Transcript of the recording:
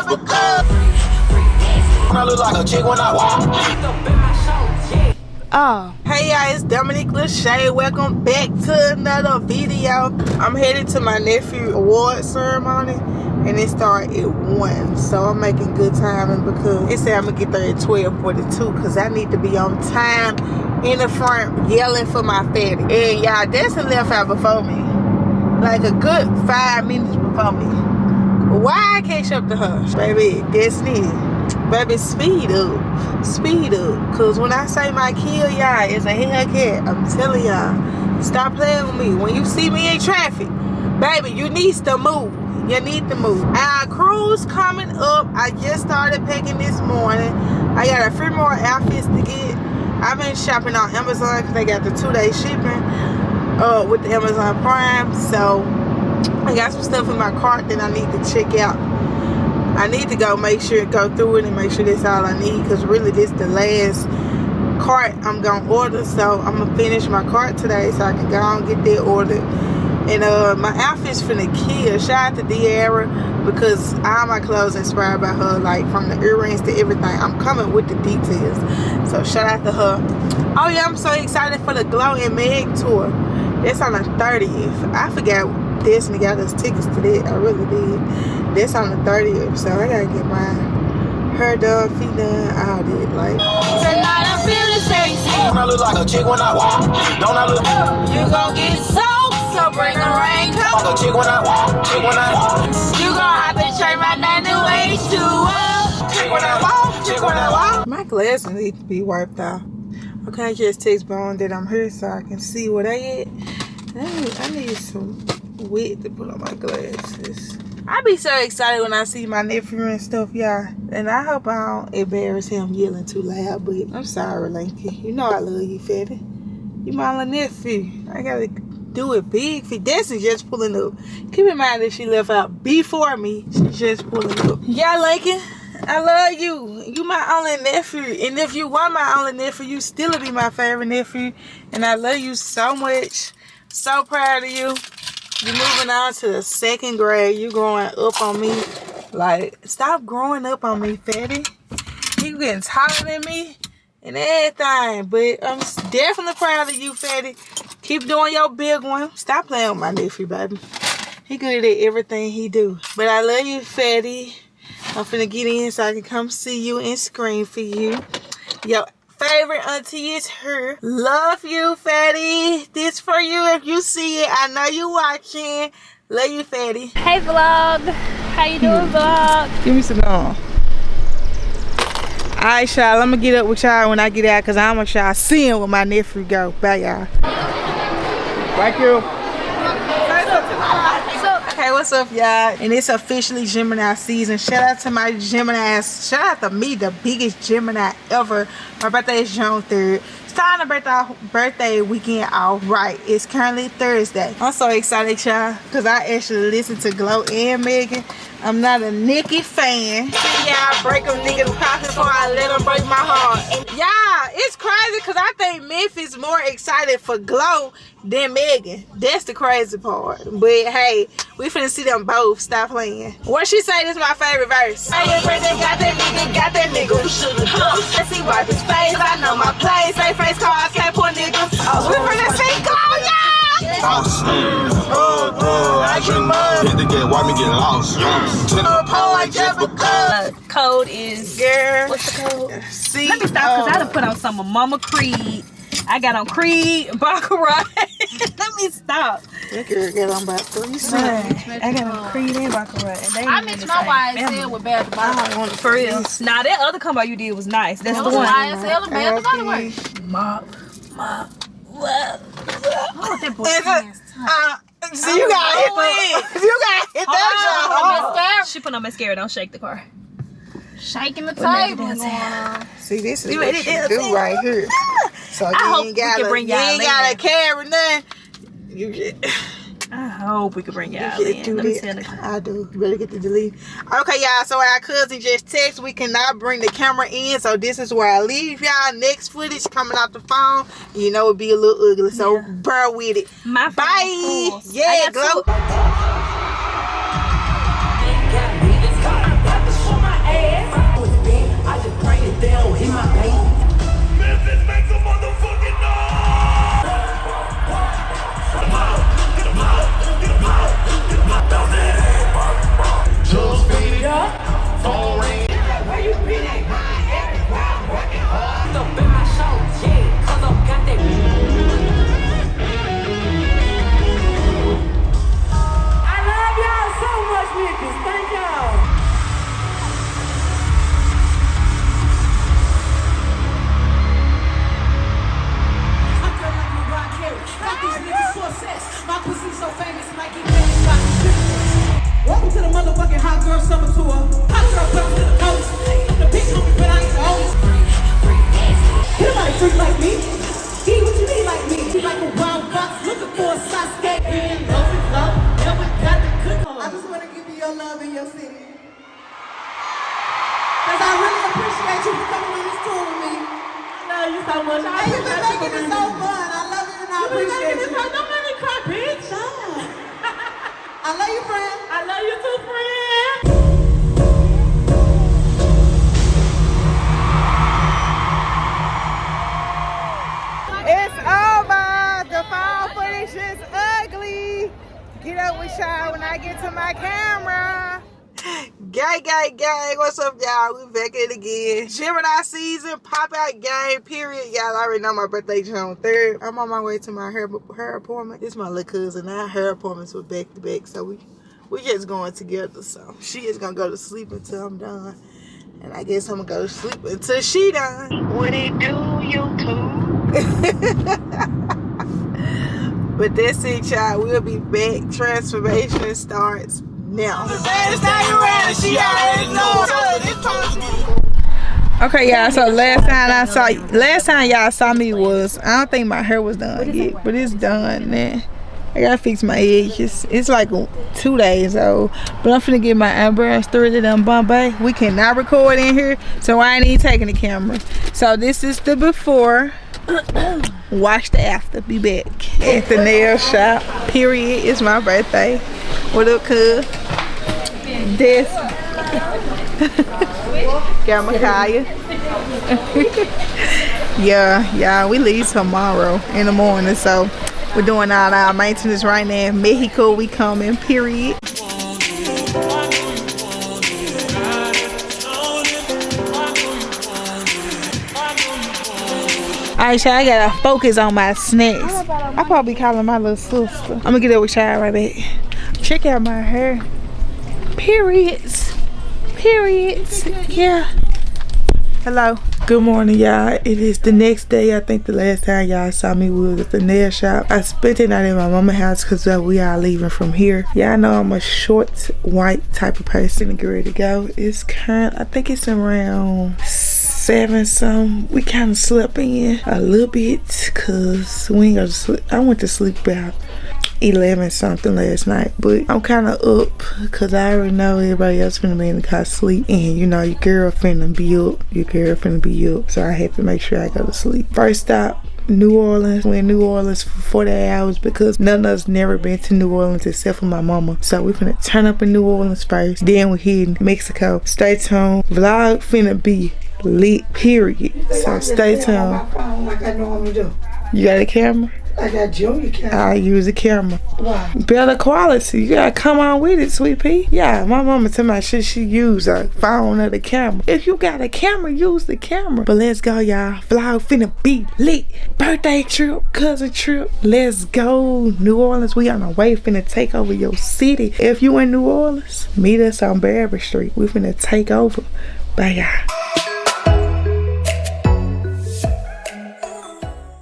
just because I look like a chick when I walk. Oh. Hey y'all, it's Dominique, LaShae. Welcome back to another video. I'm headed to my nephew award ceremony and it started at 1. So I'm making good timing because it said I'm gonna get there at 12:42 because I need to be on time in the front yelling for my fatty. And y'all, Destiny left out before me. Like a good 5 minutes before me. Why I can't show up to her? Baby, Destiny. Baby, speed up. Speed up. Cause when I say my kill, y'all, it's a Hellcat. I'm telling y'all. Stop playing with me. When you see me in traffic, baby, you need to move. You need to move. Our cruise coming up. I just started packing this morning. I got a few more outfits to get. I've been shopping on Amazon because they got the 2-day shipping with the Amazon Prime. So I got some stuff in my cart that I need to check out. I need to go through it and make sure that's all I need because really this is the last cart I'm gonna order. So I'm gonna finish my cart today so I can go and get that ordered. And my outfit's finna kill. Shout out to De'Ara because all my clothes inspired by her, like from the earrings to everything. I'm coming with the details. So shout out to her. Oh yeah, I'm so excited for the Glow and Meg tour. That's on the 30th. I forgot Destiny got us tickets to that. I really did. That's on the 30th. So I gotta get my hair done, feet done, all that. Like Tonight I'm feeling sexy. Don't I look like a chick when I walk? Don't I look? You gon' get soaked, so bring a raincoat. Like a chick when I walk. Chick when I walk. You gon' have to change my name to H2O. Chick when I walk. Chick when I walk. my glasses need to be wiped off. Okay, just text Bone that I'm here so I can see where they at. I need some wit to put on my glasses. I be so excited when I see my nephew and stuff, y'all. And I hope I don't embarrass him yelling too loud, but I'm sorry, Linky. You know I love you, Fatty. You my little nephew. I gotta do it big for Destiny just pulling up. Keep in mind that she left out before me. She's just pulling up. Yeah, Lincoln, I love you. You my only nephew. And if you were my only nephew, you still be my favorite nephew. And I love you so much. So proud of you. You're moving on to the 2nd grade. You growing up on me. Like, stop growing up on me, Fatty. You getting taller than me and everything. But I'm definitely proud of you, Fatty. Keep doing your big one. Stop playing with my nephew, baby. He good at everything he do. But I love you, Fatty. I'm finna get in so I can come see you and scream for you. Your favorite auntie is her. Love you, Fatty. This for you if you see it. I know you watching. Love you, Fatty. Hey vlog, how you doing vlog? Give me some on. Alright, y'all, I'm gonna get up with y'all when I get out because I want y'all seeing where my nephew go. Bye, y'all. Thank you. Okay, what's up, y'all? And it's officially Gemini season. Shout out to my Geminis. Shout out to me, the biggest Gemini ever. My birthday is June 3rd. Starting the birthday weekend all right. It's currently Thursday. I'm so excited, y'all, because I actually listened to Glow and Megan. I'm not a Nicki fan. Y'all break them niggas pockets before I let them break my heart. Y'all, it's crazy because I think Memphis more excited for Glow than Megan. That's the crazy part. But hey, we finna see them both. Stop playing. What she say is my favorite verse. Hey, your birthday got that nigga who should've done. Let's see why this face. I know my place. Say face call, I can't put niggas. Oh, we finna see Glow, y'all. I can mud. Hit the gate, why me get lost? Code is, Girl. what's the code? See, Let me stop because I done put on some of Mama Creed. I got on Creed, Baccarat. Let me stop. That girl got on about 3 cents. I got on Creed and Baccarat. And they I mixed my YSL with Bath and Body Works. want For real. Nah, that other combo you did was nice. That's It the was one. YSL and Bath and Body Works. Mop. Oh, that boy pants tight. See, you got hit that. You got hit that. Mascara. She put on mascara. Don't shake the car. Shaking the table going on. See, this is You what ready you to do dance? right here. So I you hope ain't we can gotta, bring you y'all ain't gotta in. carry nothing. You get. I hope we can bring y'all You in. get through Let me that. send it. I do. You better get the delete. Okay, y'all. So our cousin just texted. We cannot bring the camera in. So this is where I leave y'all. Next footage coming out the phone. You know it'll be a little ugly. So bear with it. My Bye. phone. Yeah, Glow. so much. I Hey, you've been making it so fun. I love you and I appreciate you. Don't make me cry, bitch. I love you, friend. I love you too, friend. It's over. The phone footage is ugly. Get up with y'all when I get to my camera. Gang. What's up, y'all? We back at it again. Gemini season, pop-out game, period. Y'all already know my birthday June 3rd. I'm on my way to my hair appointment. This is my little cousin. Our hair appointments were back to back, so we just going together. So she is gonna go to sleep until I'm done. And I guess I'm gonna go to sleep until she done. What it do, YouTube? But that's it, y'all. We'll be back. Transformation starts now. Okay, y'all. So last time y'all saw me was, I don't think my hair was done yet, but it's done now. I gotta fix my edges. It's like 2 days old, but I'm finna get my eyebrows threaded in Bombay. We cannot record in here, so I ain't even taking the camera. So this is the before. Watch the after. Be back at the nail shop. Period. It's my birthday. What up, cuz? This. Got Makaya. Yeah, we leave tomorrow in the morning, so we're doing all our maintenance right now. Mexico, we coming. Period. Alright, y'all, I gotta focus on my snacks. I probably calling my little sister. I'm gonna get up with y'all right back. Check out my hair. Periods. Yeah. Hello. Good morning, y'all. It is the next day. I think the last time y'all saw me was at the nail shop. I spent the night in my mama's house because we are leaving from here. Y'all know I'm a short, white type of person to get ready to go. It's I think it's around 7 something. We kind of slept in a little bit because we ain't go to sleep. I went to sleep about 11 something last night, but I'm kind of up because I already know everybody else finna be in the car sleep, and you know your girl finna be up, so I had to make sure I go to sleep. First stop, New Orleans. We're in New Orleans for 48 hours because none of us never been to New Orleans except for my mama, so we finna turn up in New Orleans first, then we're heading Mexico. Stay tuned. Vlog finna be lit, period, so stay tuned. Like I normally do. You got a camera? I got Junior camera. I use a camera. Why? Better quality. You gotta come on with it, sweet pea. Yeah, my mama told me she use a phone or the camera. If you got a camera, use the camera. But let's go, y'all. Vlog finna be lit. Birthday trip, cousin trip. Let's go. New Orleans, we on our way. Finna take over your city. If you in New Orleans, meet us on Barber Street. We finna take over. Bye, y'all.